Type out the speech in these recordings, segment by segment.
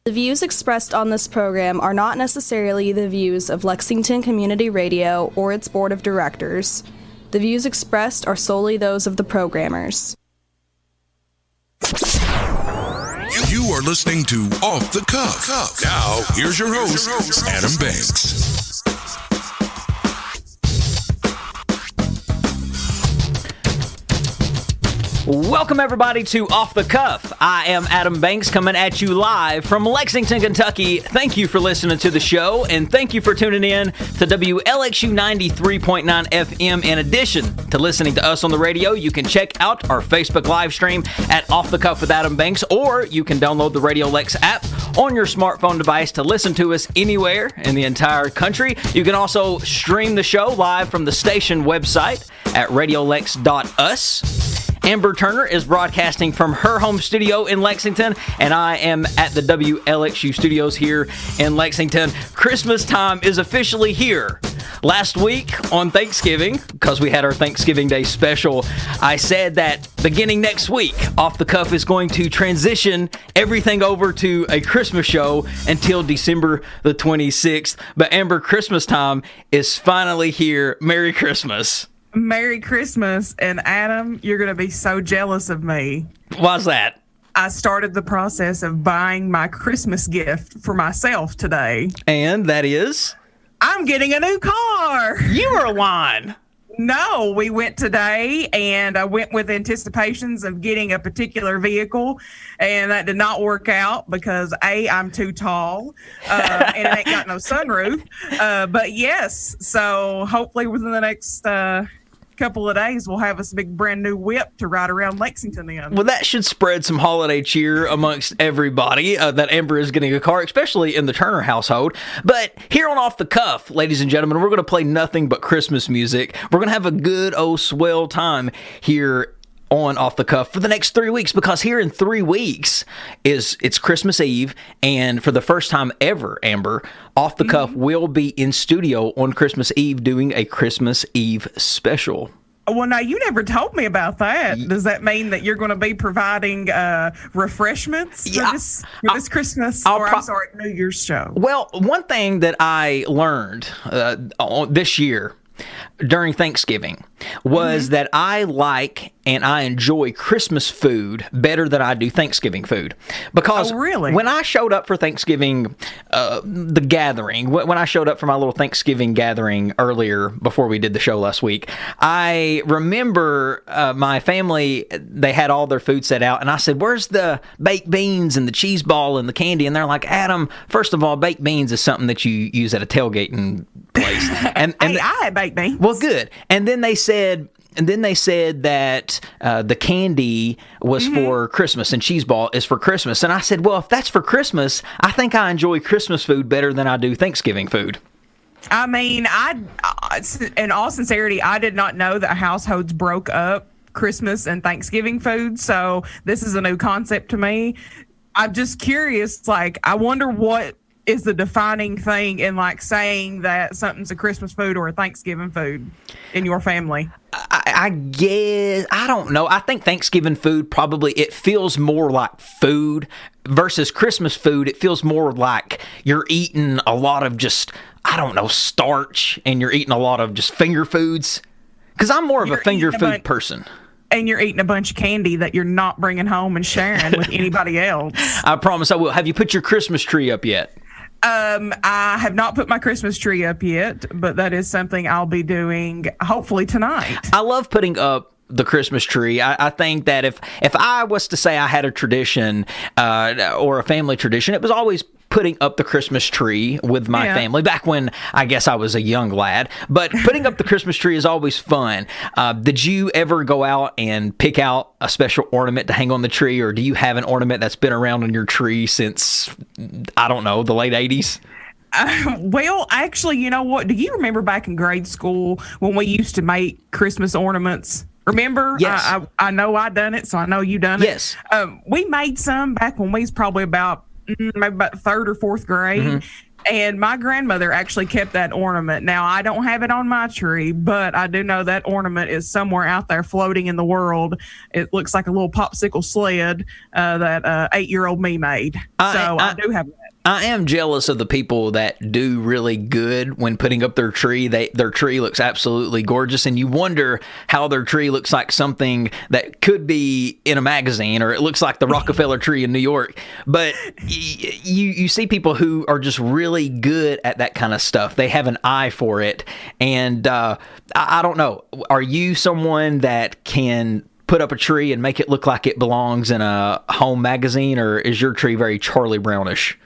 The views expressed on this program are not necessarily the views of Lexington Community Radio or its board of directors. The views expressed are solely those of the programmers. You are listening to Off the Cuff. Now, here's your host, Adam Banks. Welcome, everybody, to Off the Cuff. I am Adam Banks, coming at you live from Lexington, Kentucky. Thank you for listening to the show, and thank you for tuning in to WLXU 93.9 FM. In addition to listening to us on the radio, you can check out our Facebook live stream at Off the Cuff with Adam Banks, or you can download the Radio Lex app on your smartphone device to listen to us anywhere in the entire country. You can also stream the show live from the station website at radiolex.us. Amber Turner is broadcasting from her home studio in Lexington, and I am at the WLXU studios here in Lexington. Christmas time is officially here. Last week on Thanksgiving, because we had our Thanksgiving Day special, I said that beginning next week, Off the Cuff is going to transition everything over to a Christmas show until December the 26th. But Amber, Christmas time is finally here. Merry Christmas. Merry Christmas. And Adam, you're going to be so jealous of me. Why's that? I started the process of buying my Christmas gift for myself today. And that is? I'm getting a new car. You were lying. No, we went today, and I went with anticipations of getting a particular vehicle, and that did not work out because, A, I'm too tall, and it ain't got no sunroof. But yes, so hopefully within the next couple of days, we'll have us a big brand new whip to ride around Lexington in. Well, that should spread some holiday cheer amongst everybody that Amber is getting a car, especially in the Turner household. But here on Off the Cuff, ladies and gentlemen, we're going to play nothing but Christmas music. We're going to have a good old swell time here on Off the Cuff for the next 3 weeks, because here in 3 weeks it's Christmas Eve, and for the first time ever, Amber, Off the Cuff will be in studio on Christmas Eve doing a Christmas Eve special. Well, now, you never told me about that. Does that mean that you're going to be providing refreshments for this Christmas, New Year's show? Well, one thing that I learned this year during Thanksgiving was that I like and I enjoy Christmas food better than I do Thanksgiving food. Because when I showed up for Thanksgiving, the gathering, when I showed up for my little Thanksgiving gathering earlier before we did the show last week, I remember my family, they had all their food set out, and I said, "Where's the baked beans and the cheese ball and the candy?" And they're like, "Adam, first of all, baked beans is something that you use at a tailgating place." And hey, I had baked beans. Well, good. And then they said that the candy was for Christmas and cheese ball is for Christmas. And I said, well, if that's for Christmas, I think I enjoy Christmas food better than I do Thanksgiving food. I mean, in all sincerity, I did not know that households broke up Christmas and Thanksgiving food. So this is a new concept to me. I'm just curious, I wonder what is the defining thing in saying that something's a Christmas food or a Thanksgiving food in your family? I guess, I don't know. I think Thanksgiving food probably, it feels more like food versus Christmas food. It feels more like you're eating a lot of just, I don't know, starch, and you're eating a lot of just finger foods. Because I'm more of a finger food person. And you're eating a bunch of candy that you're not bringing home and sharing with anybody else. I promise I will. Have you put your Christmas tree up yet? I have not put my Christmas tree up yet, but that is something I'll be doing hopefully tonight. I love putting up the Christmas tree. I think that if I was to say I had a tradition or a family tradition, it was always putting up the Christmas tree with my family back when I guess I was a young lad. But putting up the Christmas tree is always fun. Did you ever go out and pick out a special ornament to hang on the tree, or do you have an ornament that's been around on your tree since, I don't know, the late 80s? Well, actually, you know what? Do you remember back in grade school when we used to make Christmas ornaments? Remember? Yes. I know I done it, so I know you done it. Yes. We made some back when we was probably about maybe about third or fourth grade. And my grandmother actually kept that ornament. Now, I don't have it on my tree, but I do know that ornament is somewhere out there floating in the world. It looks like a little popsicle sled that 8-year-old me made. I do have that. I am jealous of the people that do really good when putting up their tree. Their tree looks absolutely gorgeous, and you wonder how their tree looks like something that could be in a magazine, or it looks like the Rockefeller tree in New York. But you see people who are just really good at that kind of stuff. They have an eye for it, and I don't know. Are you someone that can put up a tree and make it look like it belongs in a home magazine, or is your tree very Charlie Brownish?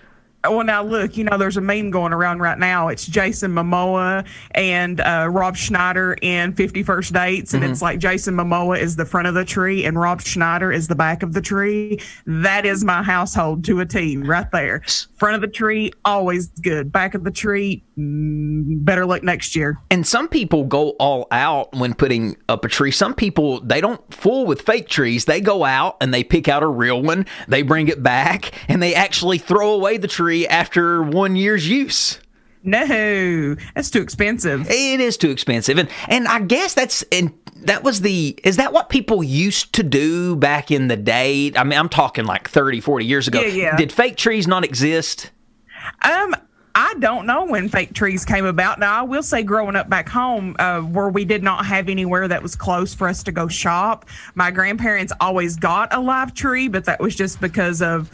Well, now look, there's a meme going around right now. It's Jason Momoa and Rob Schneider in 50 First Dates. And it's like Jason Momoa is the front of the tree and Rob Schneider is the back of the tree. That is my household to a T right there. Front of the tree, always good. Back of the tree, better luck next year. And some people go all out when putting up a tree. Some people, they don't fool with fake trees. They go out and they pick out a real one. They bring it back and they actually throw away the tree after 1 year's use. No, that's too expensive. It is too expensive. And I guess is that what people used to do back in the day? I mean, I'm talking like 30, 40 years ago. Yeah. Did fake trees not exist? I don't know when fake trees came about. Now, I will say growing up back home where we did not have anywhere that was close for us to go shop, my grandparents always got a live tree, but that was just because of,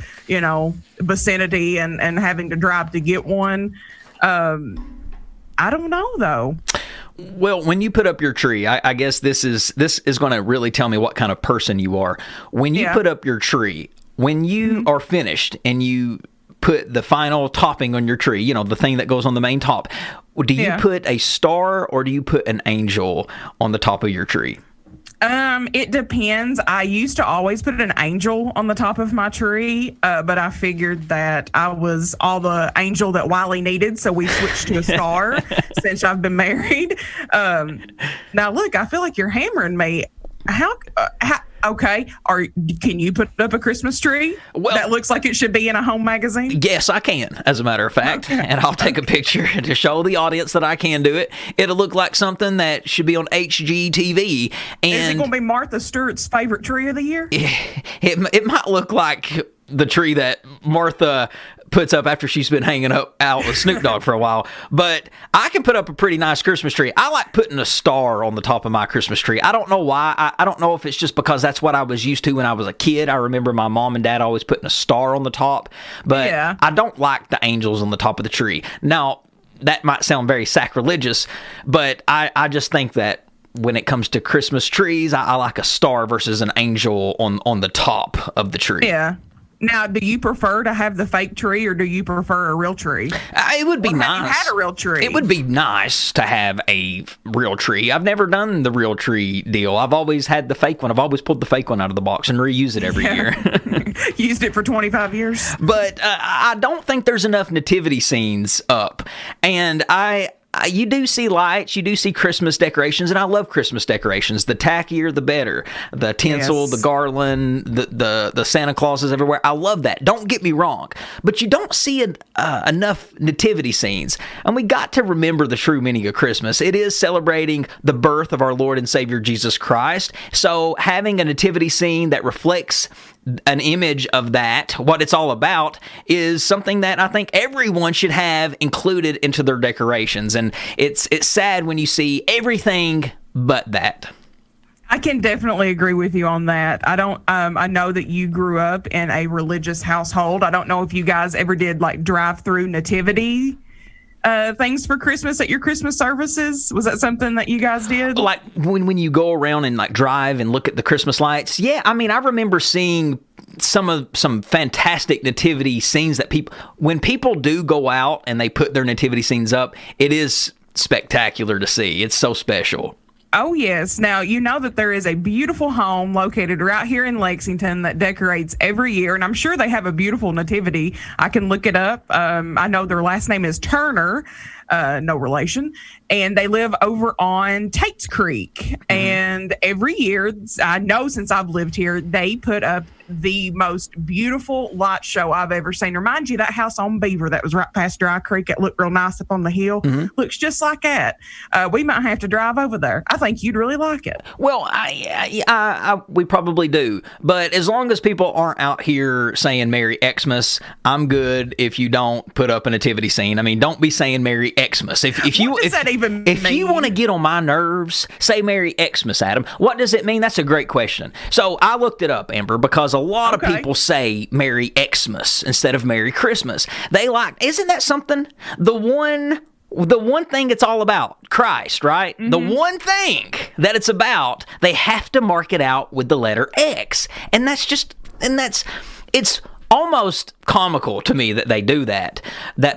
vicinity and having to drive to get one. I don't know, though. Well, when you put up your tree, I guess this is going to really tell me what kind of person you are. When you put up your tree, when you are finished and you put the final topping on your tree, the thing that goes on the main top, do you put a star or do you put an angel on the top of your tree? It depends. I used to always put an angel on the top of my tree, but I figured that I was all the angel that Wiley needed, so we switched to a star since I've been married. Now, look, I feel like you're hammering me. Okay, can you put up a Christmas tree that looks like it should be in a home magazine? Yes, I can, as a matter of fact. Okay. And I'll take a picture to show the audience that I can do it. It'll look like something that should be on HGTV. And is it going to be Martha Stewart's favorite tree of the year? It might look like the tree that Martha puts up after she's been hanging out with Snoop Dogg for a while. But I can put up a pretty nice Christmas tree. I like putting a star on the top of my Christmas tree. I don't know why. I don't know if it's just because that's what I was used to when I was a kid. I remember my mom and dad always putting a star on the top. But I don't like the angels on the top of the tree. Now, that might sound very sacrilegious, but I just think that when it comes to Christmas trees, I like a star versus an angel on the top of the tree. Yeah. Now, do you prefer to have the fake tree or do you prefer a real tree? It would be nice. Have you had a real tree? It would be nice to have a real tree. I've never done the real tree deal. I've always had the fake one. I've always pulled the fake one out of the box and reuse it every year. Used it for 25 years. But I don't think there's enough nativity scenes up. And you do see lights, you do see Christmas decorations, and I love Christmas decorations. The tackier, the better. The tinsel, the garland, the Santa Clauses everywhere. I love that. Don't get me wrong. But you don't see enough nativity scenes. And we got to remember the true meaning of Christmas. It is celebrating the birth of our Lord and Savior Jesus Christ. So having a nativity scene that reflects an image of that, what it's all about, is something that I think everyone should have included into their decorations. And it's sad when you see everything but that. I can definitely agree with you on that. I know that you grew up in a religious household. I don't know if you guys ever did like drive-through nativity things for Christmas at your Christmas services. Was that something that you guys did? Like when you go around and like drive and look at the Christmas lights? Yeah, I mean, I remember seeing some fantastic nativity scenes that when people do go out and they put their nativity scenes up, it is spectacular to see. It's so special. Oh, yes. Now, you know that there is a beautiful home located right here in Lexington that decorates every year, and I'm sure they have a beautiful nativity. I can look it up. I know their last name is Turner, no relation, and they live over on Tate's Creek. And every year, I know since I've lived here, they put up the most beautiful light show I've ever seen. Remind you that house on Beaver that was right past Dry Creek, it looked real nice up on the hill. Looks just like that. We might have to drive over there. I think you'd really like it. Well, we probably do, but as long as people aren't out here saying Merry Xmas, I'm good if you don't put up a nativity scene. I mean, don't be saying Merry Xmas. If you want to get on my nerves, say Merry Xmas, Adam. What does it mean? That's a great question. So I looked it up, Amber, because a lot of people say Merry Xmas instead of Merry Christmas. Isn't that something? The one thing it's all about, Christ, right? The one thing that it's about, they have to mark it out with the letter X. And it's almost comical to me that they do that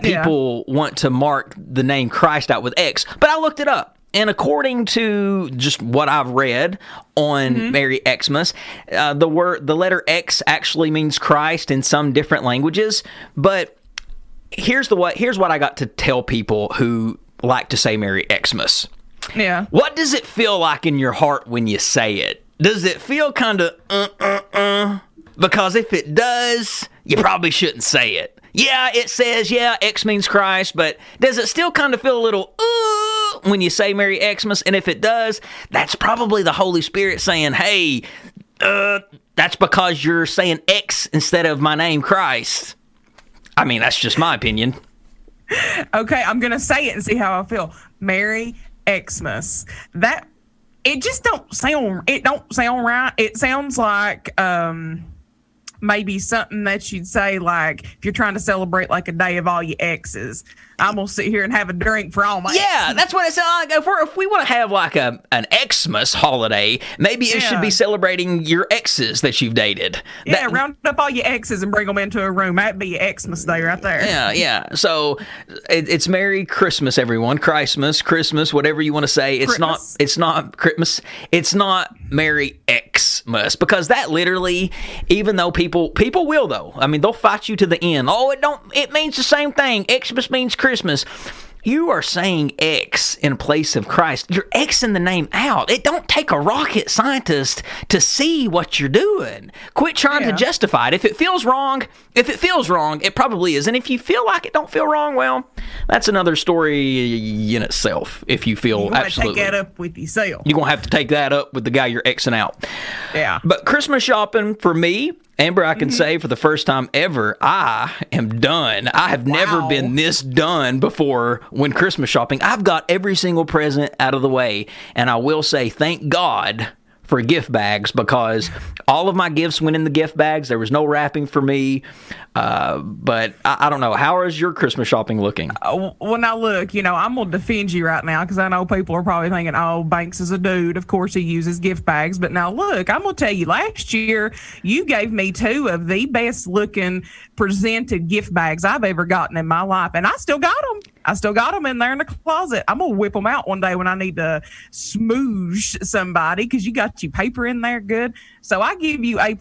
people want to mark the name Christ out with X. But I looked it up. And according to just what I've read on Merry Xmas, the letter X actually means Christ in some different languages. But here's what I got to tell people who like to say Merry Xmas. Yeah. What does it feel like in your heart when you say it? Does it feel kind of Because if it does, you probably shouldn't say it. Yeah, it says, X means Christ, but does it still kind of feel a little when you say Merry Xmas? And if it does, that's probably the Holy Spirit saying, hey, that's because you're saying X instead of my name, Christ. I mean, that's just my opinion. Okay, I'm going to say it and see how I feel. Merry Xmas. It just don't sound right. It sounds like maybe something that you'd say, like, if you're trying to celebrate like a day of all your exes, I'm gonna sit here and have a drink for all my exes. That's what it sounds like. If we want to have like an Xmas holiday, maybe it should be celebrating your exes that you've dated. Round up all your exes and bring them into a room. That'd be your Xmas day right there. Yeah. So it's Merry Christmas, everyone. Christmas, whatever you want to say. It's not Christmas. It's not Merry Xmas, because that literally, even though people will though. I mean, they'll fight you to the end. Oh, it means the same thing. Xmas means Christmas. You are saying X in place of Christ. You're Xing the name out. It don't take a rocket scientist to see what you're doing. Quit trying to justify it. If it feels wrong, it probably is. And if you feel like it don't feel wrong, well, that's another story in itself. If you feel absolutely, take that up with yourself. You're gonna have to take that up with the guy you're Xing out. Yeah. But Christmas shopping for me, Amber, I can say for the first time ever, I am done. I have never been this done before when Christmas shopping. I've got every single present out of the way, and I will say thank God for gift bags, because all of my gifts went in the gift bags. There was no wrapping for me. But I don't know. How is your Christmas shopping looking? Well, now look, I'm going to defend you right now, because I know people are probably thinking, oh, Banks is a dude. Of course he uses gift bags. But now look, I'm going to tell you, last year you gave me 2 of the best looking presented gift bags I've ever gotten in my life. And I still got them. In there in the closet. I'm going to whip them out one day when I need to smoosh somebody, because you got your paper in there good. So I give you A+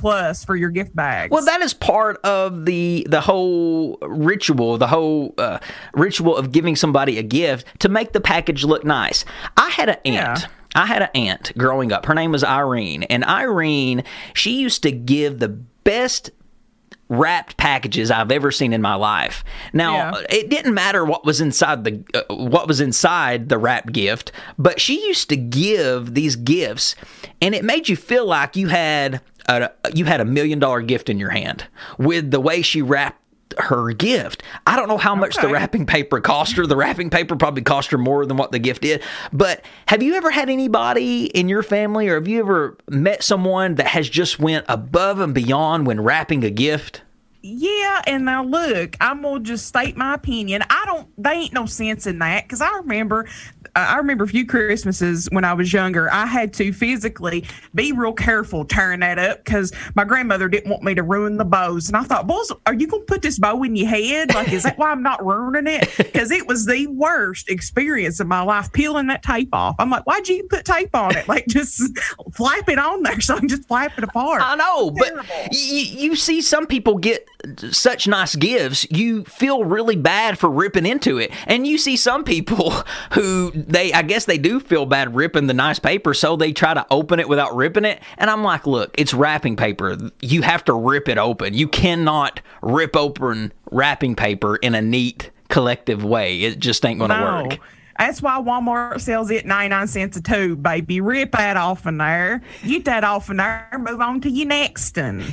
for your gift bags. Well, that is part of the whole ritual, of giving somebody a gift, to make the package look nice. I had an aunt. I had an aunt growing up. Her name was Irene. And Irene, she used to give the best wrapped packages I've ever seen in my life. Now, it didn't matter what was inside the wrapped gift, but she used to give these gifts, and it made you feel like you had a $1 million gift in your hand with the way she wrapped her gift. I don't know how much the wrapping paper cost her. The wrapping paper probably cost her more than what the gift did. But have you ever had anybody in your family, or have you ever met someone that has just went above and beyond when wrapping a gift? Yeah, and now look, I'm gonna just state my opinion. They ain't no sense in that, because I remember I remember a few Christmases when I was younger, I had to physically be real careful tearing that up because my grandmother didn't want me to ruin the bows. And I thought, boys, are you going to put this bow in your head? Like, is that why I'm not ruining it? Because it was the worst experience of my life, peeling that tape off. I'm like, why'd you put tape on it? Like, just flap it on there so I can just flap it apart. I know, but you see some people get such nice gifts, you feel really bad for ripping into it. And you see some people who I guess they do feel bad ripping the nice paper, so they try to open it without ripping it. And I'm like, look, it's wrapping paper. You have to rip it open. You cannot rip open wrapping paper in a neat, collective way. It just ain't going to work. That's why Walmart sells it 99 cents a tube, baby. Rip that off in there. Get that off in there. Move on to your next one.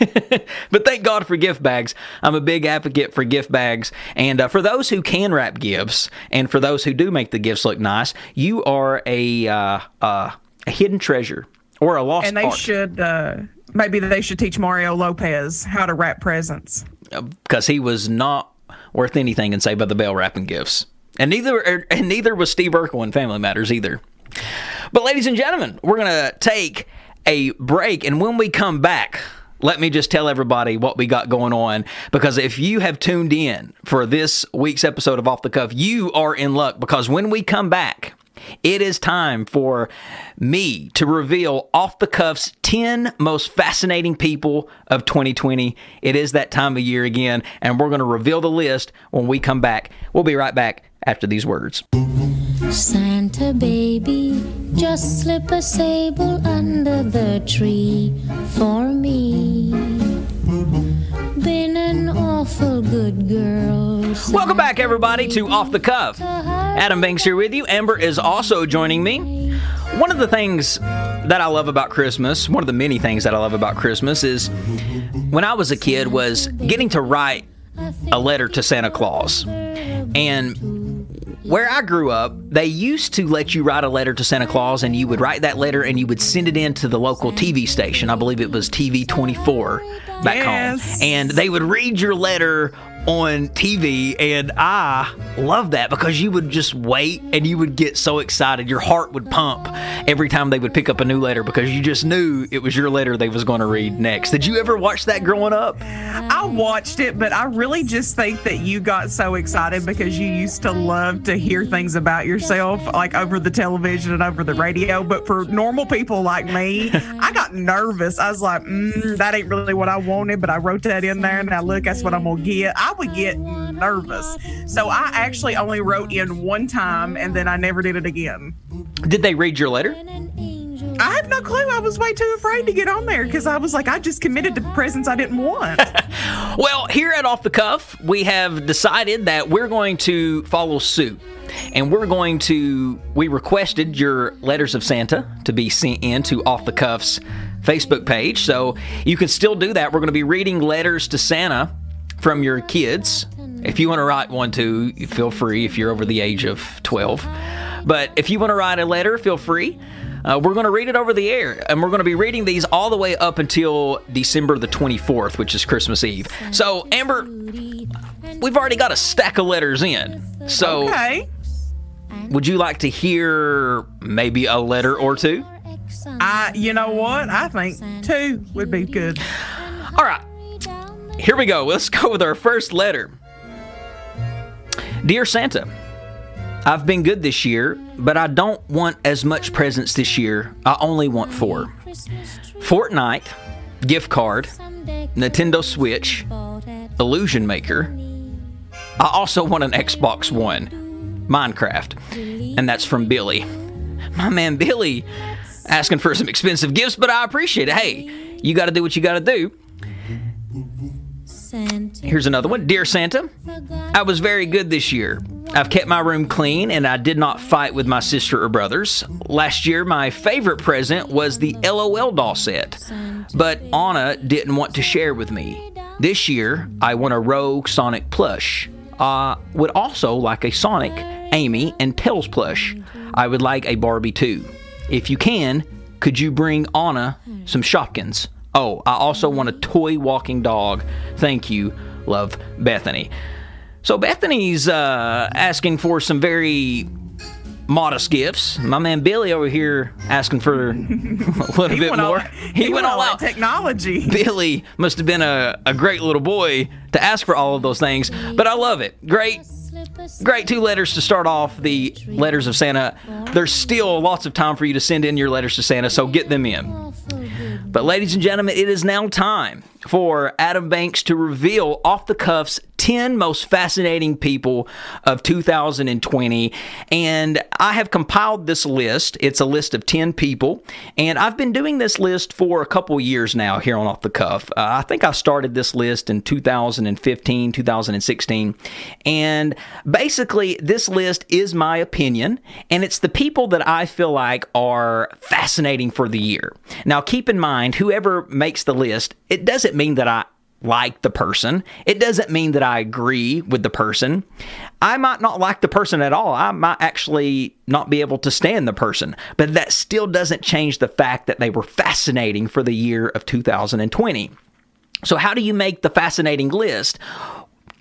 But thank God for gift bags. I'm a big advocate for gift bags. And for those who can wrap gifts, and for those who do make the gifts look nice, you are a hidden treasure or a lost art. And they should, maybe they should teach Mario Lopez how to wrap presents. Because he was not worth anything in Saved by the Bell wrapping gifts. And neither was Steve Urkel in Family Matters either. But ladies and gentlemen, we're going to take a break. And when we come back, let me just tell everybody what we got going on. Because if you have tuned in for this week's episode of Off the Cuff, you are in luck. Because when we come back, it is time for me to reveal Off the Cuff's 10 most fascinating people of 2020. It is that time of year again, and we're going to reveal the list when we come back. We'll be right back after these words. Santa baby, just slip a sable under the tree for me. Been an awful good girl. Welcome back, everybody, to Off the Cuff. Adam Banks here with you. Amber is also joining me. One of the things that I love about Christmas, one of the many things that I love about Christmas is when I was a kid was getting to write a letter to Santa Claus. And where I grew up, they used to let you write a letter to Santa Claus, and you would write that letter and you would send it in to the local TV station. I believe it was TV 24 back home. And they would read your letter on TV, and I love that because you would just wait and you would get so excited. Your heart would pump every time they would pick up a new letter because you just knew it was your letter they was going to read next. Did you ever watch that growing up? I watched it, but I really just think that you got so excited because you used to love to hear things about yourself, like over the television and over the radio. But for normal people like me, I got nervous. I was like, that ain't really what I wanted, but I wrote that in there, and now look, that's what I'm going to get. I would get nervous. So I actually only wrote in one time, and then I never did it again. Did they read your letter? I have no clue. I was way too afraid to get on there because I was like, I just committed to presents I didn't want. Well, here at Off the Cuff, we have decided that we're going to follow suit. And we requested your letters of Santa to be sent in to Off the Cuff's Facebook page. So you can still do that. We're going to be reading letters to Santa from your kids. If you want to write one too, feel free if you're over the age of 12. But if you want to write a letter, feel free. We're going to read it over the air, and we're going to be reading these all the way up until December the 24th, which is Christmas Eve. So, Amber, we've already got a stack of letters in. So, okay. Would you like to hear maybe a letter or two? You know what? I think 2 would be good. All right. Here we go. Let's go with our first letter. Dear Santa, I've been good this year, but I don't want as much presents this year. I only want 4. Fortnite, gift card, Nintendo Switch, Illusion Maker. I also want an Xbox One, Minecraft, and that's from Billy. My man Billy asking for some expensive gifts, but I appreciate it. Hey, you got to do what you got to do. Here's another one. Dear Santa, I was very good this year. I've kept my room clean, and I did not fight with my sister or brothers. Last year, my favorite present was the LOL doll set, but Anna didn't want to share with me. This year, I want a Rogue Sonic plush. I would also like a Sonic, Amy, and Tails plush. I would like a Barbie too. If you can, could you bring Anna some Shopkins? Oh, I also want a toy walking dog. Thank you. Love, Bethany. So Bethany's asking for some very modest gifts. My man Billy over here asking for a little bit more. He went all out. Technology. Billy must have been a great little boy to ask for all of those things, but I love it. Great 2 letters to start off the letters of Santa. There's still lots of time for you to send in your letters to Santa, so get them in. But ladies and gentlemen, it is now time for Adam Banks to reveal off the cuffs 10 most fascinating people of 2020. And I have compiled this list. It's a list of 10 people. And I've been doing this list for a couple years now here on Off the Cuff. I think I started this list in 2015, 2016. And basically, this list is my opinion. And it's the people that I feel like are fascinating for the year. Now, keep in mind, whoever makes the list, it doesn't mean that I like the person. It doesn't mean that I agree with the person. I might not like the person at all. I might actually not be able to stand the person. But that still doesn't change the fact that they were fascinating for the year of 2020. So how do you make the fascinating list?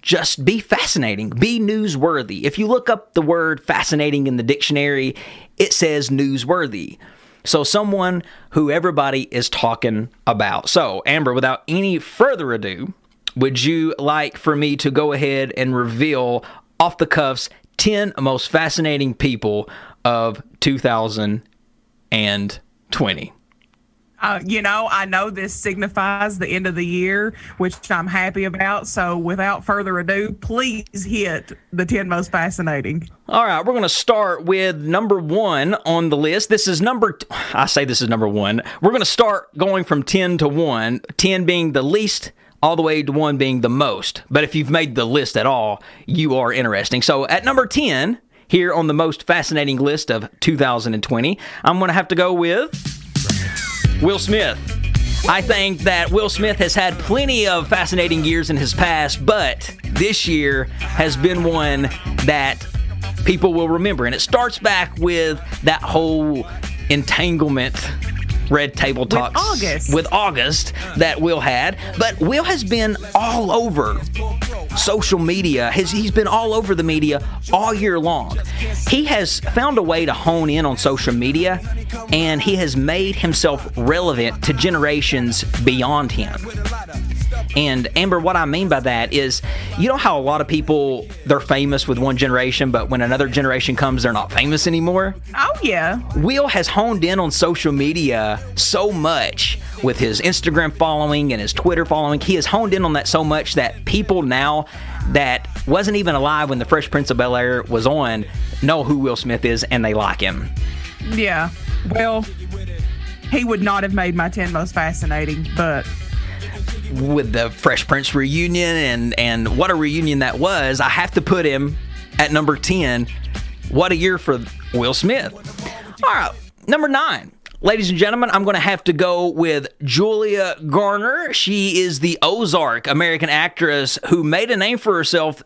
Just be fascinating. Be newsworthy. If you look up the word fascinating in the dictionary, it says newsworthy. So someone who everybody is talking about. So, Amber, without any further ado, would you like for me to go ahead and reveal off the cuffs 10 most fascinating people of 2020? I know this signifies the end of the year, which I'm happy about. So without further ado, please hit the 10 most fascinating. All right, we're going to start with number 1 on the list. This is number 1. We're going to start going from 10 to 1, 10 being the least, all the way to 1 being the most. But if you've made the list at all, you are interesting. So at number 10, here on the most fascinating list of 2020, I'm going to have to go with Will Smith. I think that Will Smith has had plenty of fascinating years in his past, but this year has been one that people will remember. And it starts back with that whole entanglement, red table talks with August that Will had. But Will has been all over social media. He's been all over the media all year long. He has found a way to hone in on social media, and he has made himself relevant to generations beyond him. And Amber, what I mean by that is, you know how a lot of people, they're famous with one generation, but when another generation comes, they're not famous anymore? Oh, yeah. Will has honed in on social media so much with his Instagram following and his Twitter following. He has honed in on that so much that people now that wasn't even alive when the Fresh Prince of Bel-Air was on know who Will Smith is, and they like him. Yeah. Well, he would not have made my 10 most fascinating, but with the Fresh Prince reunion and what a reunion that was, I have to put him at number 10. What a year for Will Smith. All right, number 9. Ladies and gentlemen, I'm going to have to go with Julia Garner. She is the Ozark American actress who made a name for herself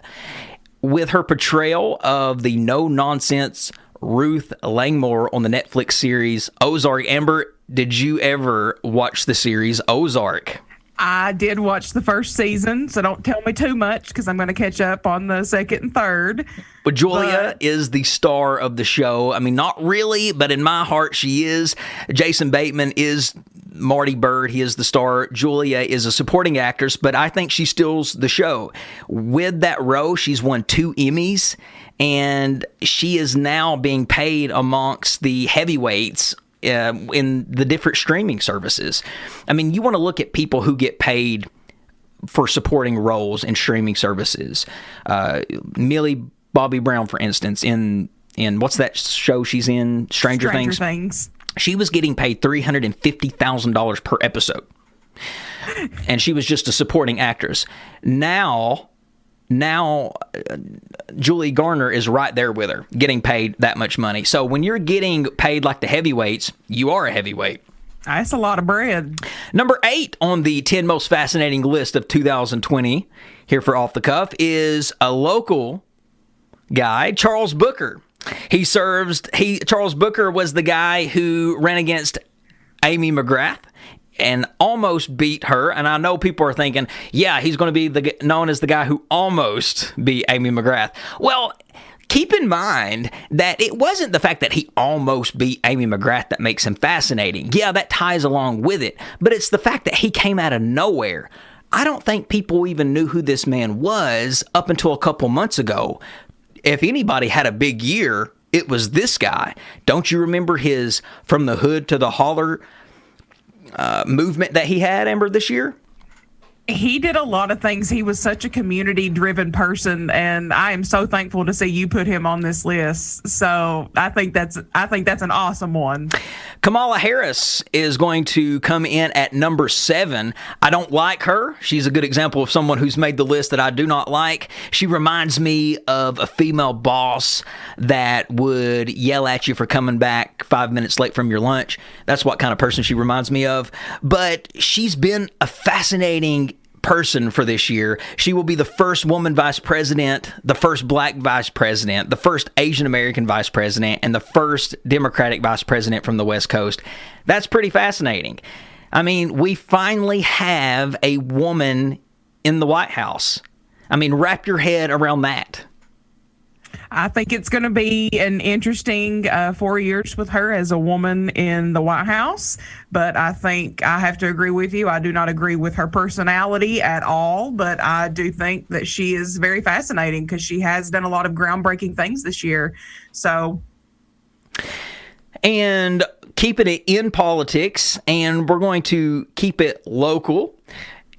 with her portrayal of the no-nonsense Ruth Langmore on the Netflix series Ozark. Amber, did you ever watch the series Ozark? I did watch the first season, so don't tell me too much because I'm going to catch up on the second and third. But Julia is the star of the show. I mean, not really, but in my heart, she is. Jason Bateman is Marty Byrde. He is the star. Julia is a supporting actress, but I think she steals the show. With that role, she's won 2 Emmys, and she is now being paid amongst the heavyweights in the different streaming services. I mean, you want to look at people who get paid for supporting roles in streaming services. Millie Bobby Brown, for instance, in what's that show she's in? Stranger Things. She was getting paid $350,000 per episode. And she was just a supporting actress. Now, Julie Garner is right there with her, getting paid that much money. So when you're getting paid like the heavyweights, you are a heavyweight. That's a lot of bread. Number 8 on the 10 most fascinating list of 2020 here for Off the Cuff is a local guy, Charles Booker. Charles Booker was the guy who ran against Amy McGrath and almost beat her. And I know people are thinking, yeah, he's going to be known as the guy who almost beat Amy McGrath. Well, keep in mind that it wasn't the fact that he almost beat Amy McGrath that makes him fascinating. Yeah, that ties along with it, but it's the fact that he came out of nowhere. I don't think people even knew who this man was up until a couple months ago. If anybody had a big year, it was this guy. Don't you remember his From the Hood to the Holler movement that he had, Amber, this year? He did a lot of things. He was such a community-driven person, and I am so thankful to see you put him on this list. So I think that's an awesome one. Kamala Harris is going to come in at number 7. I don't like her. She's a good example of someone who's made the list that I do not like. She reminds me of a female boss that would yell at you for coming back 5 minutes late from your lunch. That's what kind of person she reminds me of. But she's been a fascinating person for this year. She will be the first woman vice president, the first black vice president, the first Asian American vice president, and the first Democratic vice president from the West Coast. That's pretty fascinating. I mean, we finally have a woman in the White House. I mean, wrap your head around that. I think it's going to be an interesting 4 years with her as a woman in the White House. But I think I have to agree with you. I do not agree with her personality at all. But I do think that she is very fascinating because she has done a lot of groundbreaking things this year. So. And keeping it in politics, and we're going to keep it local.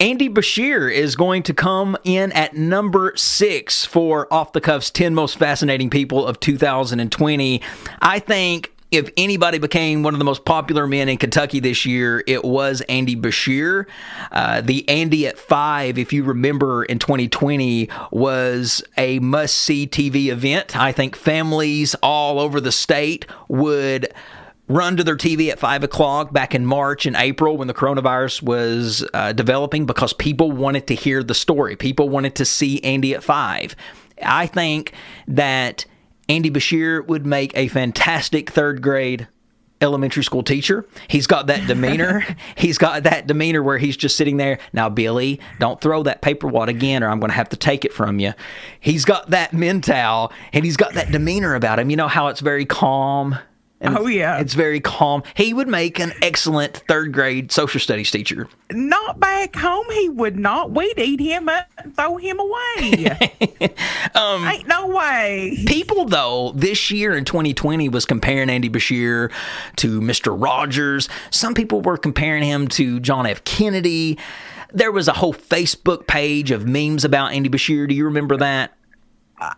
Andy Bashir is going to come in at number 6 for Off the Cuff's 10 most fascinating people of 2020. I think if anybody became one of the most popular men in Kentucky this year, it was Andy Bashir. The Andy at 5, if you remember, in 2020 was a must-see TV event. I think families all over the state would run to their TV at 5 o'clock back in March and April when the coronavirus was developing because people wanted to hear the story. People wanted to see Andy at 5. I think that Andy Bashir would make a fantastic third grade elementary school teacher. He's got that demeanor. He's got that demeanor where he's just sitting there. Now, Billy, don't throw that paper wad again or I'm going to have to take it from you. He's got that mental and he's got that demeanor about him. You know how it's very calm. And it's very calm. He would make an excellent third grade social studies teacher. Not back home, he would not. We'd eat him up and throw him away. Ain't no way. People, though, this year in 2020 was comparing Andy Bashir to Mr. Rogers. Some people were comparing him to John F. Kennedy. There was a whole Facebook page of memes about Andy Bashir. Do you remember that?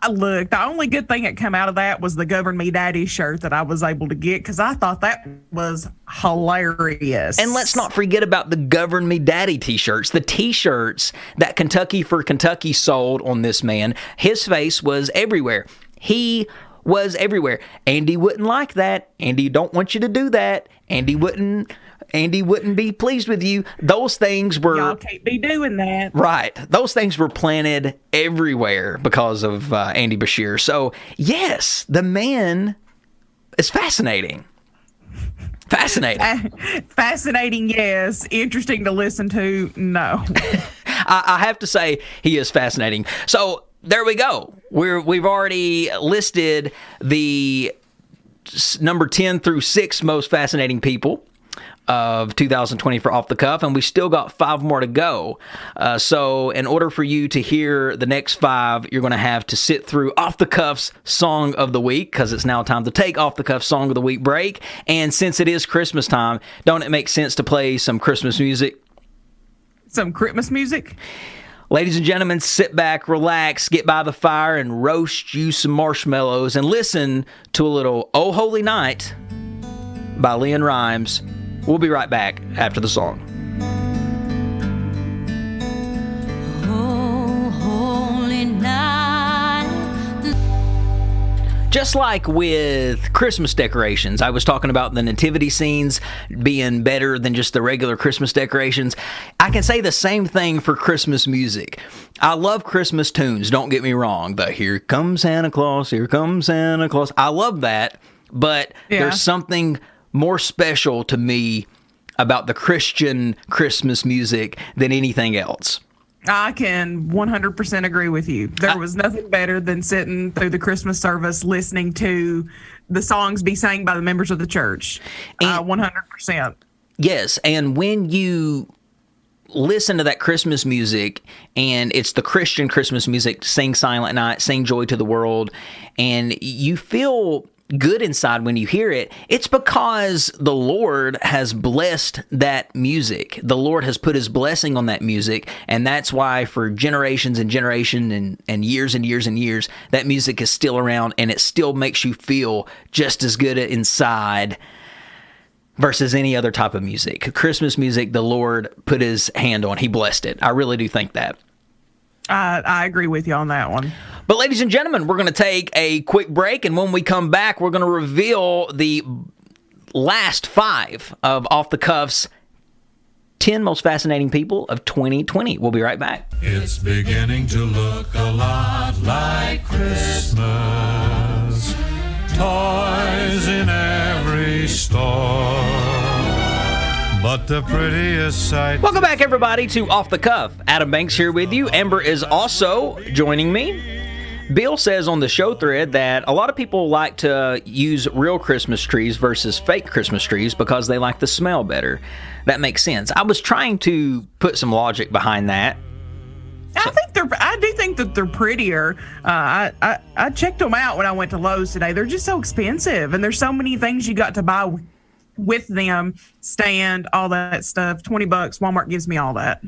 Look, the only good thing that came out of that was the Govern Me Daddy shirt that I was able to get because I thought that was hilarious. And let's not forget about the Govern Me Daddy t-shirts, the t-shirts that Kentucky for Kentucky sold on this man. His face was everywhere. He was everywhere. Andy wouldn't like that. Andy don't want you to do that. Andy wouldn't be pleased with you. Those things were... Y'all can't be doing that. Right. Those things were planted everywhere because of Andy Bashir. So, yes, the man is fascinating. Fascinating. Fascinating, yes. Interesting to listen to, no. I have to say he is fascinating. So, there we go. We've already listed the number 10 through 6 most fascinating people of 2020 for Off the Cuff, and we still got 5 more to go. So in order for you to hear the next 5, you're going to have to sit through Off the Cuff's Song of the Week, because it's now time to take Off the Cuff Song of the Week break. And since it is Christmas time, don't it make sense to play some Christmas music? Some Christmas music? Ladies and gentlemen, sit back, relax, get by the fire, and roast you some marshmallows, and listen to a little Oh Holy Night by Leon Rimes. We'll be right back after the song. Oh, holy night. Just like with Christmas decorations, I was talking about the Nativity Scenes being better than just the regular Christmas decorations. I can say the same thing for Christmas music. I love Christmas tunes, don't get me wrong. The Here Comes Santa Claus, Here Comes Santa Claus. I love that, but there's something more special to me about the Christian Christmas music than anything else. I can 100% agree with you. There was nothing better than sitting through the Christmas service listening to the songs be sang by the members of the church. 100%. Yes, and when you listen to that Christmas music, and it's the Christian Christmas music, Sing Silent Night, Sing Joy to the World, and you feel good inside when you hear it, it's because the Lord has blessed that music. The Lord has put his blessing on that music, and that's why for generations and generations and years and years and years, that music is still around, and it still makes you feel just as good inside versus any other type of music. Christmas music, the Lord put his hand on. He blessed it. I really do think that. I agree with you on that one. But ladies and gentlemen, we're going to take a quick break, and when we come back, we're going to reveal the last 5 of Off the Cuff's 10 most fascinating people of 2020. We'll be right back. It's beginning to look a lot like Christmas. Toys in every store. But the prettiest sight. Welcome back, everybody, to Off the Cuff. Adam Banks here with you. Amber is also joining me. Bill says on the show thread that a lot of people like to use real Christmas trees versus fake Christmas trees because they like the smell better. That makes sense. I was trying to put some logic behind that. I do think that they're prettier. I checked them out when I went to Lowe's today. They're just so expensive, and there's so many things you got to buy with them, stand, all that stuff. $20. Walmart gives me all that.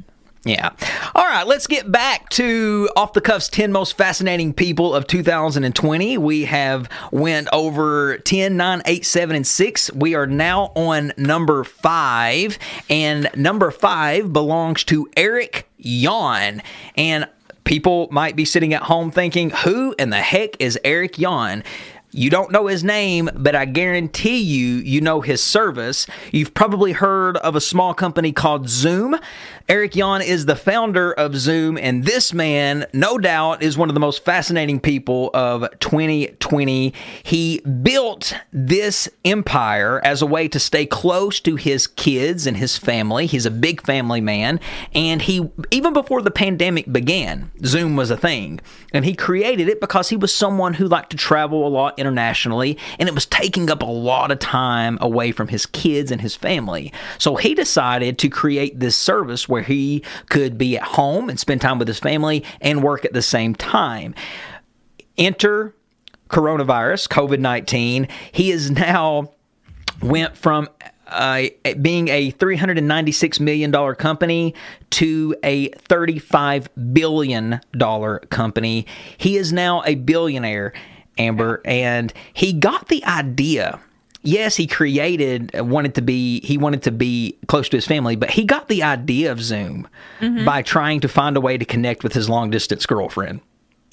Yeah. All right, let's get back to Off the Cuff's 10 most fascinating people of 2020. We have went over 10, 9, 8, 7, and 6. We are now on number 5, and number 5 belongs to Eric Yon. And people might be sitting at home thinking, who in the heck is Eric Yon? You don't know his name, but I guarantee you know his service. You've probably heard of a small company called Zoom. Eric Yon is the founder of Zoom, and this man, no doubt, is one of the most fascinating people of 2020. He built this empire as a way to stay close to his kids and his family. He's a big family man, and even before the pandemic began, Zoom was a thing, and he created it because he was someone who liked to travel a lot internationally, and it was taking up a lot of time away from his kids and his family. So he decided to create this service where he could be at home and spend time with his family and work at the same time. Enter coronavirus, COVID-19. He is now went from being a $396 million company to a $35 billion company. He is now a billionaire, Amber, and he got the idea. Yes, he wanted to be close to his family, but he got the idea of Zoom by trying to find a way to connect with his long-distance girlfriend.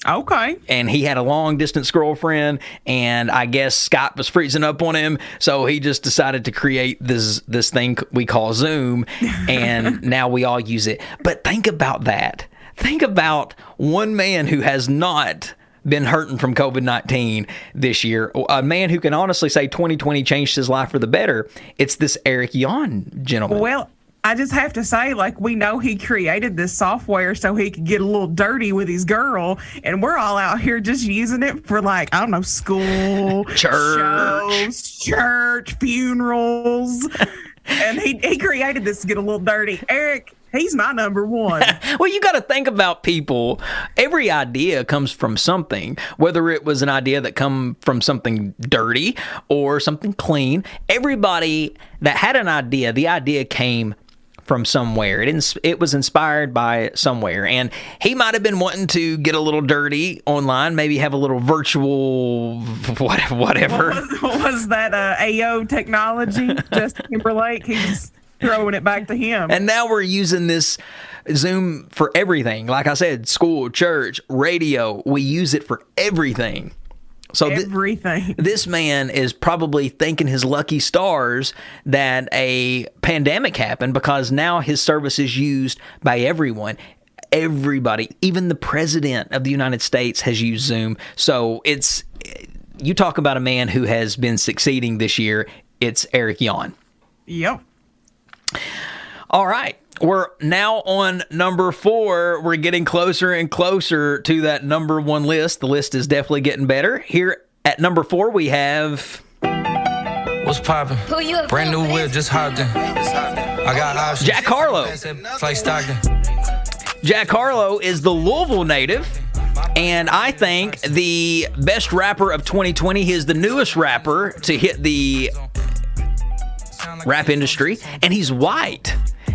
Okay. And he had a long-distance girlfriend, and I guess Skype was freezing up on him, so he just decided to create this thing we call Zoom, and now we all use it. But think about that. Think about one man who has not been hurting from COVID-19 this year. A man who can honestly say 2020 changed his life for the better. It's this Eric Yon gentleman. Well, I just have to say, we know he created this software so he could get a little dirty with his girl, and we're all out here just using it for, I don't know, school, church, funerals. And he created this to get a little dirty. Eric, he's my number one. Well, you got to think about people. Every idea comes from something, whether it was an idea that come from something dirty or something clean. Everybody that had an idea, the idea came from somewhere. It was inspired by somewhere. And he might have been wanting to get a little dirty online, maybe have a little virtual whatever. Was that AO technology? Justin Timberlake? He's throwing it back to him. And now we're using this Zoom for everything. Like I said, school, church, radio, we use it for everything. So everything. This man is probably thanking his lucky stars that a pandemic happened, because now his service is used by everyone. Everybody, even the president of the United States has used Zoom. So you talk about a man who has been succeeding this year. It's Eric Yon. Yep. All right. We're now on number 4. We're getting closer and closer to that number 1 list. The list is definitely getting better. Here at number 4, we have... What's poppin'? Brand new whip, just hopped in. I got options. Jack Harlow. It's like Stockton. Jack Harlow is the Louisville native, and I think the best rapper of 2020. He is the newest rapper to hit the rap industry, and he's white.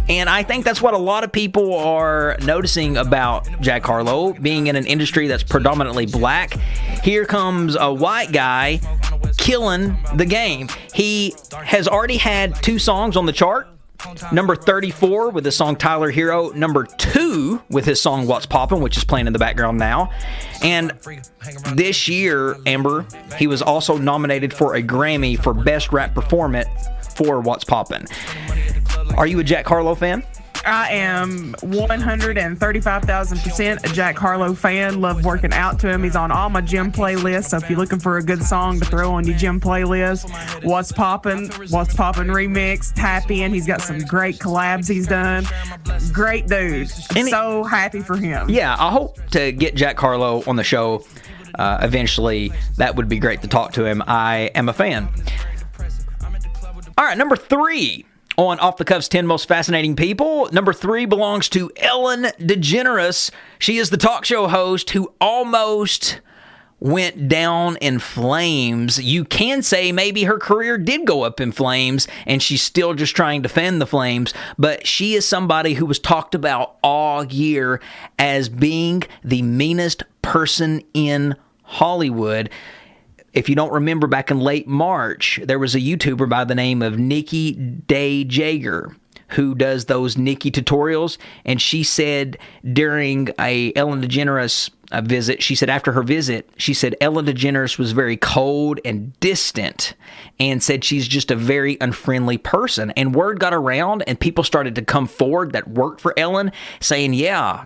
And I think that's what a lot of people are noticing about Jack Harlow, being in an industry that's predominantly black. Here comes a white guy killing the game. He has already had 2 songs on the chart. Number 34 with the song Tyler Hero. Number 2 with his song What's Poppin', which is playing in the background now. And this year, Amber, he was also nominated for a Grammy for Best Rap Performance for What's Poppin'. Are you a Jack Harlow fan? I am 135,000% a Jack Harlow fan. Love working out to him. He's on all my gym playlists. So if you're looking for a good song to throw on your gym playlist, What's Poppin' remix, tap in. He's got some great collabs he's done. Great dude. So happy for him. Yeah, I hope to get Jack Harlow on the show eventually. That would be great to talk to him. I am a fan. All right, number 3. On Off the Cuff's 10 Most Fascinating People, number 3 belongs to Ellen DeGeneres. She is the talk show host who almost went down in flames. You can say maybe her career did go up in flames and she's still just trying to fan the flames, but she is somebody who was talked about all year as being the meanest person in Hollywood. If you don't remember, back in late March, there was a YouTuber by the name of Nikki Day Jager who does those Nikki tutorials, and she said during a Ellen DeGeneres visit, she said after her visit, she said Ellen DeGeneres was very cold and distant and said she's just a very unfriendly person. And word got around and people started to come forward that worked for Ellen saying, yeah,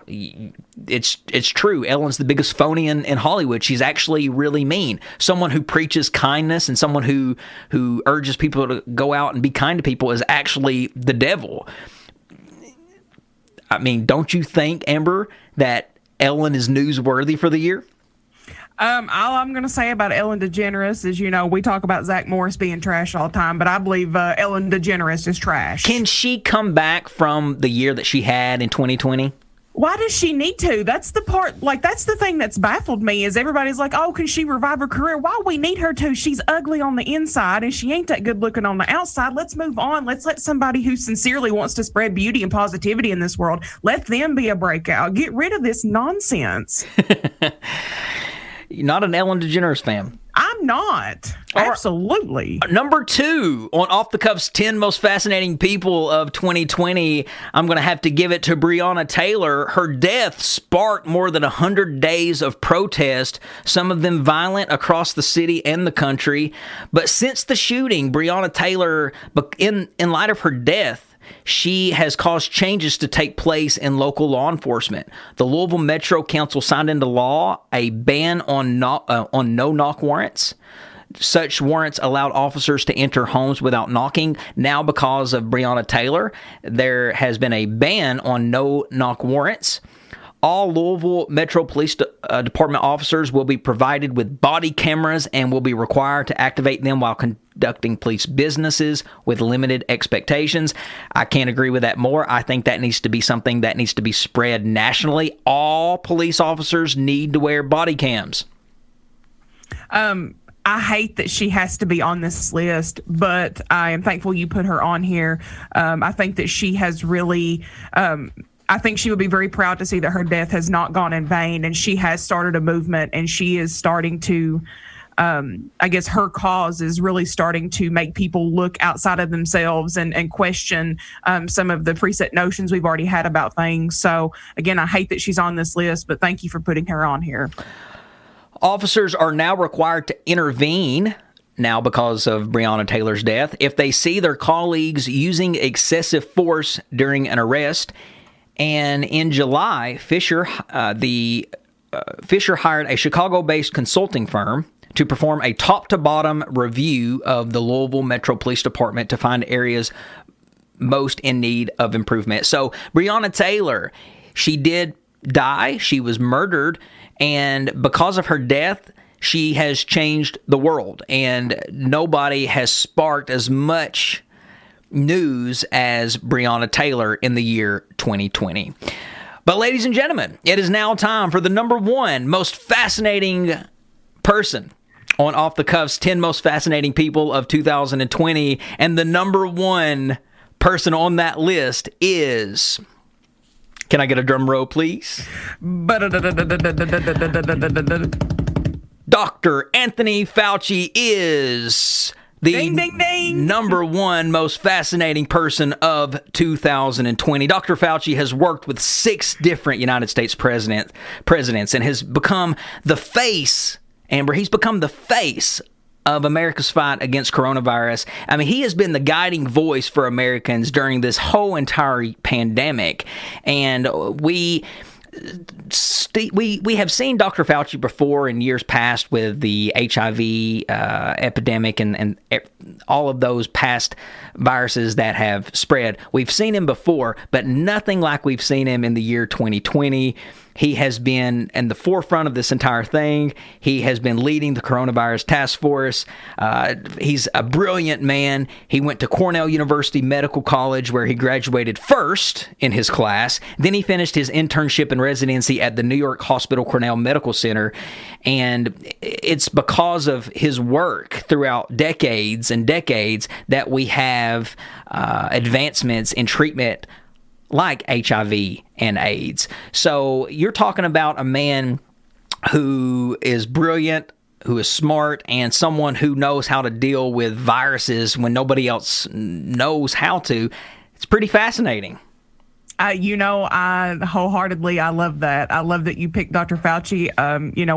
it's true. Ellen's the biggest phony in Hollywood. She's actually really mean. Someone who preaches kindness and someone who urges people to go out and be kind to people is actually the devil. I mean, don't you think, Amber, that Ellen is newsworthy for the year? All I'm going to say about Ellen DeGeneres is, we talk about Zach Morris being trash all the time, but I believe Ellen DeGeneres is trash. Can she come back from the year that she had in 2020? Why does she need to? That's the part, that's the thing that's baffled me is everybody's like, oh, can she revive her career? Why we need her to? She's ugly on the inside and she ain't that good looking on the outside. Let's move on. Let's let somebody who sincerely wants to spread beauty and positivity in this world, let them be a breakout. Get rid of this nonsense. You're not an Ellen DeGeneres fan. I'm not. Absolutely. Number 2 on Off the Cuff's 10 Most Fascinating People of 2020, I'm going to have to give it to Breonna Taylor. Her death sparked more than 100 days of protest, some of them violent across the city and the country. But since the shooting, Breonna Taylor, in light of her death, she has caused changes to take place in local law enforcement. The Louisville Metro Council signed into law a ban on no-knock warrants. Such warrants allowed officers to enter homes without knocking. Now, because of Breonna Taylor, there has been a ban on no-knock warrants. All Louisville Metro Police Department officers will be provided with body cameras and will be required to activate them while conducting police businesses with limited expectations. I can't agree with that more. I think that needs to be something that needs to be spread nationally. All police officers need to wear body cams. I hate that she has to be on this list, but I am thankful you put her on here. I think that she has really... I think she would be very proud to see that her death has not gone in vain, and she has started a movement, and she is starting to, I guess her cause is really starting to make people look outside of themselves and question some of the preset notions we've already had about things. So, again, I hate that she's on this list, but thank you for putting her on here. Officers are now required to intervene now because of Breonna Taylor's death if they see their colleagues using excessive force during an arrest. And in July, Fisher hired a Chicago-based consulting firm to perform a top-to-bottom review of the Louisville Metro Police Department to find areas most in need of improvement. So Breonna Taylor, she did die. She was murdered, and because of her death, she has changed the world, and nobody has sparked as much news as Breonna Taylor in the year 2020. But ladies and gentlemen, it is now time for the number one most fascinating person on Off the Cuff's 10 Most Fascinating People of 2020, and the number one person on that list is... Can I get a drum roll, please? Dr. Anthony Fauci is the ding, ding, ding. number one most fascinating person of 2020. Dr. Fauci has worked with 6 different United States presidents and has become the face, Amber, he's become the face of America's fight against coronavirus. I mean, he has been the guiding voice for Americans during this whole entire pandemic. And we have seen Dr. Fauci before in years past with the HIV epidemic and all of those past viruses that have spread. We've seen him before, but nothing like we've seen him in the year 2020. He has been in the forefront of this entire thing. He has been leading the coronavirus task force. He's a brilliant man. He went to Cornell University Medical College, where he graduated first in his class. Then he finished his internship and residency at the New York Hospital Cornell Medical Center. And it's because of his work throughout decades and decades that we have advancements in treatment like HIV and AIDS. So you're talking about a man who is brilliant, who is smart, and someone who knows how to deal with viruses when nobody else knows how to. It's pretty fascinating. I wholeheartedly, I love that. I love that you picked Dr. Fauci.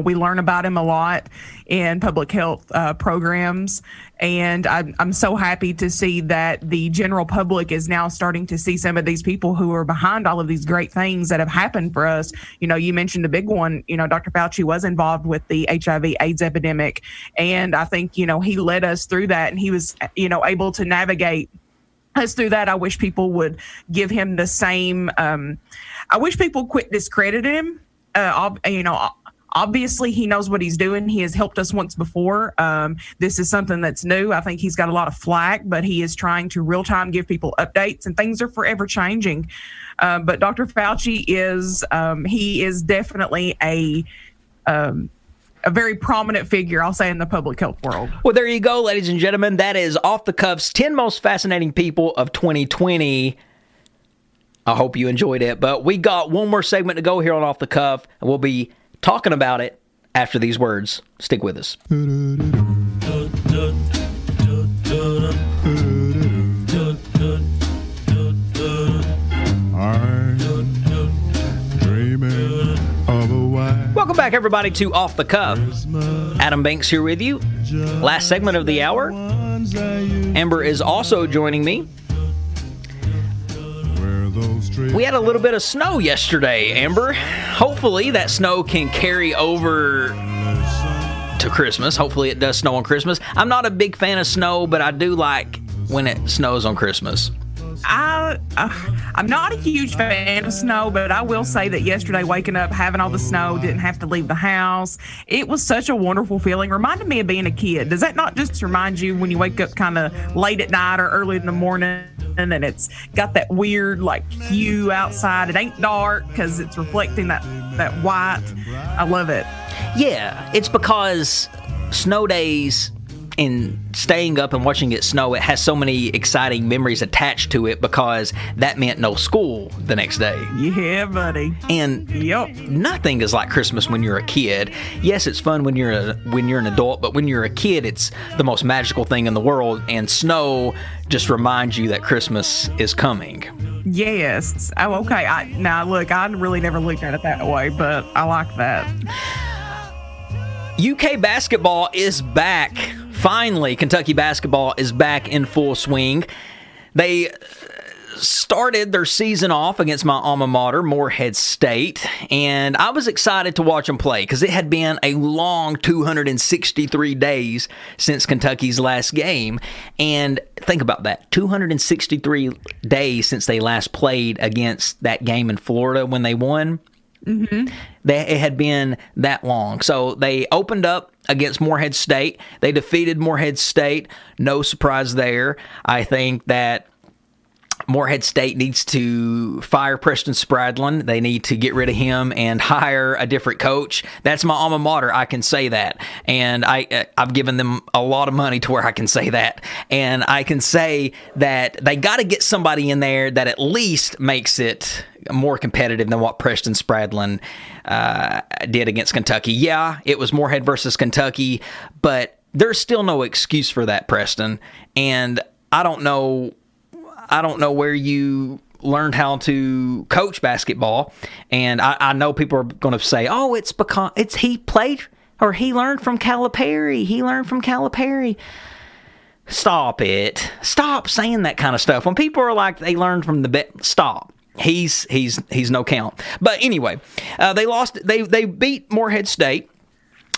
We learn about him a lot in public health programs, and I'm so happy to see that the general public is now starting to see some of these people who are behind all of these great things that have happened for us. You mentioned the big one. Dr. Fauci was involved with the HIV/AIDS epidemic, and I think, he led us through that, and he was, able to navigate us through that. I wish people would give him the same. I wish people quit discrediting him. Obviously, he knows what he's doing. He has helped us once before. This is something that's new. I think he's got a lot of flack, but he is trying to real time give people updates, and things are forever changing. But Dr. Fauci he is definitely a very prominent figure, I'll say, in the public health world. Well, there you go, ladies and gentlemen. That is Off the Cuff's 10 Most Fascinating People of 2020. I hope you enjoyed it. But we got one more segment to go here on Off the Cuff, and we'll be talking about it after these words. Stick with us. Welcome back, everybody, to Off the Cuff. Adam Banks here with you. Last segment of the hour. Amber is also joining me. We had a little bit of snow yesterday, Amber. Hopefully that snow can carry over to Christmas. Hopefully it does snow on Christmas. I'm not a big fan of snow, but I do like when it snows on Christmas. I'm not a huge fan of snow, but I will say that yesterday, waking up, having all the snow, didn't have to leave the house. It was such a wonderful feeling. Reminded me of being a kid. Does that not just remind you when you wake up kind of late at night or early in the morning, and it's got that weird hue outside? It ain't dark because it's reflecting that white. I love it. Yeah, it's because snow days and staying up and watching it snow, it has so many exciting memories attached to it because that meant no school the next day. Yeah, buddy. And nothing is like Christmas when you're a kid. Yes, it's fun when you're an adult, but when you're a kid, it's the most magical thing in the world, and snow just reminds you that Christmas is coming. Yes. Oh, okay. Now, look, I really never looked at it that way, but I like that. UK basketball is back. Finally, Kentucky basketball is back in full swing. They started their season off against my alma mater, Morehead State, and I was excited to watch them play because it had been a long 263 days since Kentucky's last game. And think about that, 263 days since they last played against that game in Florida when they won. Mm-hmm. It had been that long. So they opened up against Morehead State. They defeated Morehead State. No surprise there. I think that Morehead State needs to fire Preston Spradlin. They need to get rid of him and hire a different coach. That's my alma mater. I can say that. And I've given them a lot of money to where I can say that. And I can say that they got to get somebody in there that at least makes it more competitive than what Preston Spradlin did against Kentucky. Yeah, it was Morehead versus Kentucky, but there's still no excuse for that, Preston. And I don't know where you learned how to coach basketball. And I know people are going to say, oh, it's because he played or he learned from Calipari. He learned from Calipari. Stop it. Stop saying that kind of stuff. When people are like, they learned from the best, stop. He's no count. But anyway, they lost. They beat Morehead State.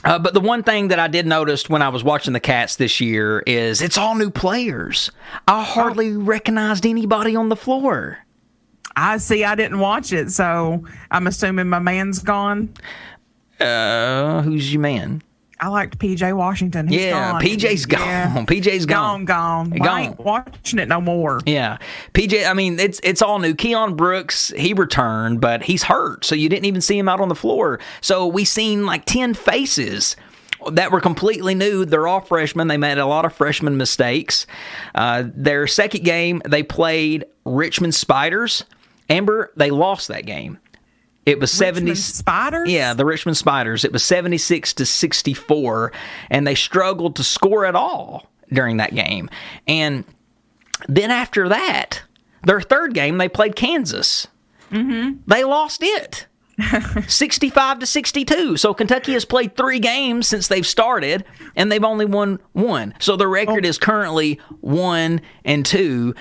But the one thing that I did notice when I was watching the Cats this year is it's all new players. I hardly recognized anybody on the floor. I see. I didn't watch it, so I'm assuming my man's gone. Who's your man? I liked PJ Washington. He's gone. PJ's gone. Yeah. PJ's gone. Gone. I ain't watching it no more. Yeah. PJ, I mean, it's all new. Keon Brooks, he returned, but he's hurt, so you didn't even see him out on the floor. So we seen like 10 faces that were completely new. They're all freshmen. They made a lot of freshman mistakes. Their second game, they played Richmond Spiders. Amber, they lost that game. It was 70 Spiders? Yeah, the Richmond Spiders. It was 76-64, and they struggled to score at all during that game. And then after that, their third game, they played Kansas. Mm-hmm. They lost it. 65-62. So Kentucky has played 3 games since they've started, and they've only won 1. So the record is currently 1-2.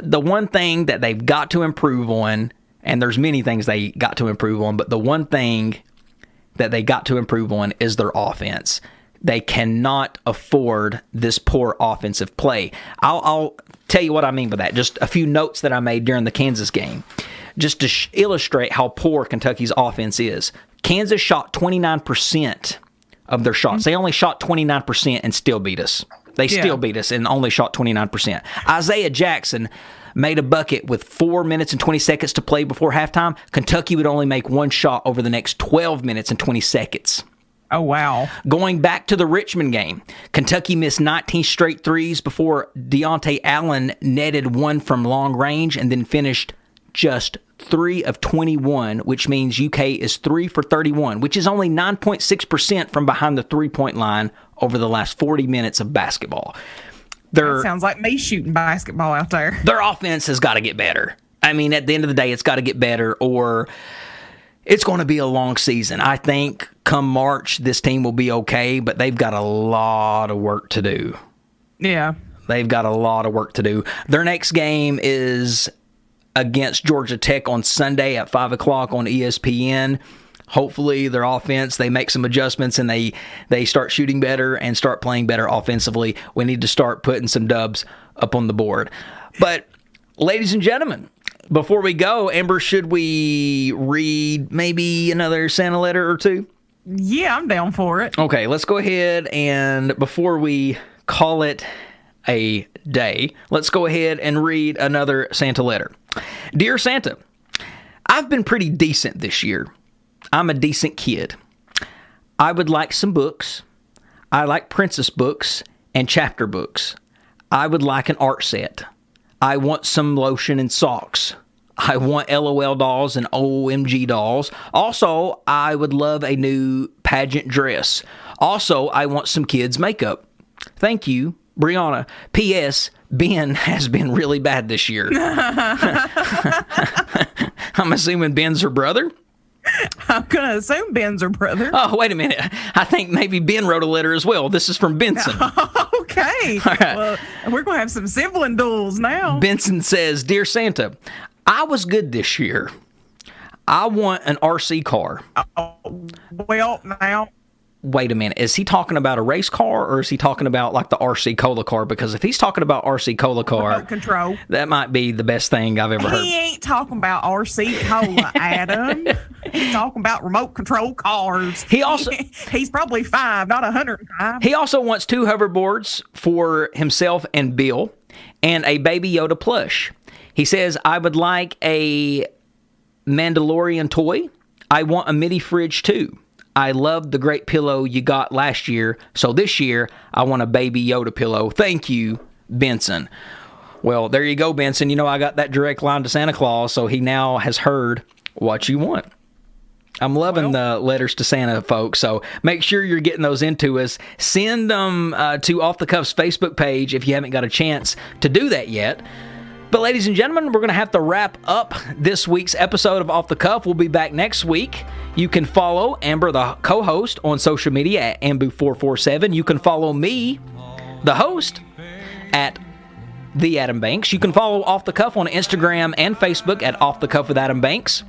The one thing that they've got to improve on, and there's many things they got to improve on, but the one thing that they got to improve on is their offense. They cannot afford this poor offensive play. I'll tell you what I mean by that. Just a few notes that I made during the Kansas game, just to illustrate how poor Kentucky's offense is. Kansas shot 29% of their shots. They only shot 29% and still beat us. They still beat us and only shot 29%. Isaiah Jackson made a bucket with 4 minutes and 20 seconds to play before halftime. Kentucky would only make 1 shot over the next 12 minutes and 20 seconds. Oh, wow. Going back to the Richmond game, Kentucky missed 19 straight threes before Deontay Allen netted 1 from long range and then finished just 3 of 21, which means UK is 3 for 31, which is only 9.6% from behind the three-point line over the last 40 minutes of basketball. That sounds like me shooting basketball out there. Their offense has got to get better. I mean, at the end of the day, it's got to get better, or it's going to be a long season. I think come March, this team will be okay, but they've got a lot of work to do. Yeah. They've got a lot of work to do. Their next game is against Georgia Tech on Sunday at 5 o'clock on ESPN. Hopefully their offense, they make some adjustments and they start shooting better and start playing better offensively. We need to start putting some dubs up on the board. But, ladies and gentlemen, before we go, Amber, should we read maybe another Santa letter or two? Yeah, I'm down for it. Okay, let's go ahead and before we call it a day, let's go ahead and read another Santa letter. Dear Santa, I've been pretty decent this year. I'm a decent kid. I would like some books. I like princess books and chapter books. I would like an art set. I want some lotion and socks. I want LOL dolls and OMG dolls. Also, I would love a new pageant dress. Also, I want some kids' makeup. Thank you, Brianna. P.S. Ben has been really bad this year. I'm assuming Ben's her brother? I'm going to assume Ben's her brother. Oh, wait a minute. I think maybe Ben wrote a letter as well. This is from Benson. Okay. All right. Well, we're going to have some sibling duels now. Benson says, Dear Santa, I was good this year. I want an RC car. Well, now. Wait a minute. Is he talking about a race car or is he talking about like the RC Cola car? Because if he's talking about RC Cola car, Remote control. that might be the best thing I've ever heard. He ain't talking about RC Cola, Adam. He's talking about remote control cars. He's probably 5, not 105. He also wants 2 hoverboards for himself and Bill and a Baby Yoda plush. He says, I would like a Mandalorian toy. I want a mini fridge too. I love the great pillow you got last year, so this year I want a Baby Yoda pillow. Thank you, Benson. Well, there you go, Benson. You know, I got that direct line to Santa Claus, so he now has heard what you want. I'm loving the letters to Santa, folks, so make sure you're getting those into us. Send them to Off the Cuff's Facebook page if you haven't got a chance to do that yet. But ladies and gentlemen, we're going to have to wrap up this week's episode of Off the Cuff. We'll be back next week. You can follow Amber, the co-host, on social media at Ambu447. You can follow me, the host, at The Adam Banks. You can follow Off the Cuff on Instagram and Facebook at Off the Cuff with Adam Banks.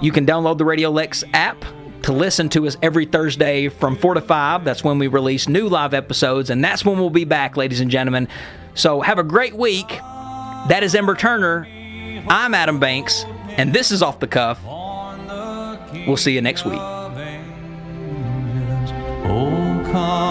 You can download the Radio Lex app to listen to us every Thursday from 4 to 5. That's when we release new live episodes, and that's when we'll be back, ladies and gentlemen. So have a great week. That is Ember Turner. I'm Adam Banks, and this is Off the Cuff. We'll see you next week. Oh, come.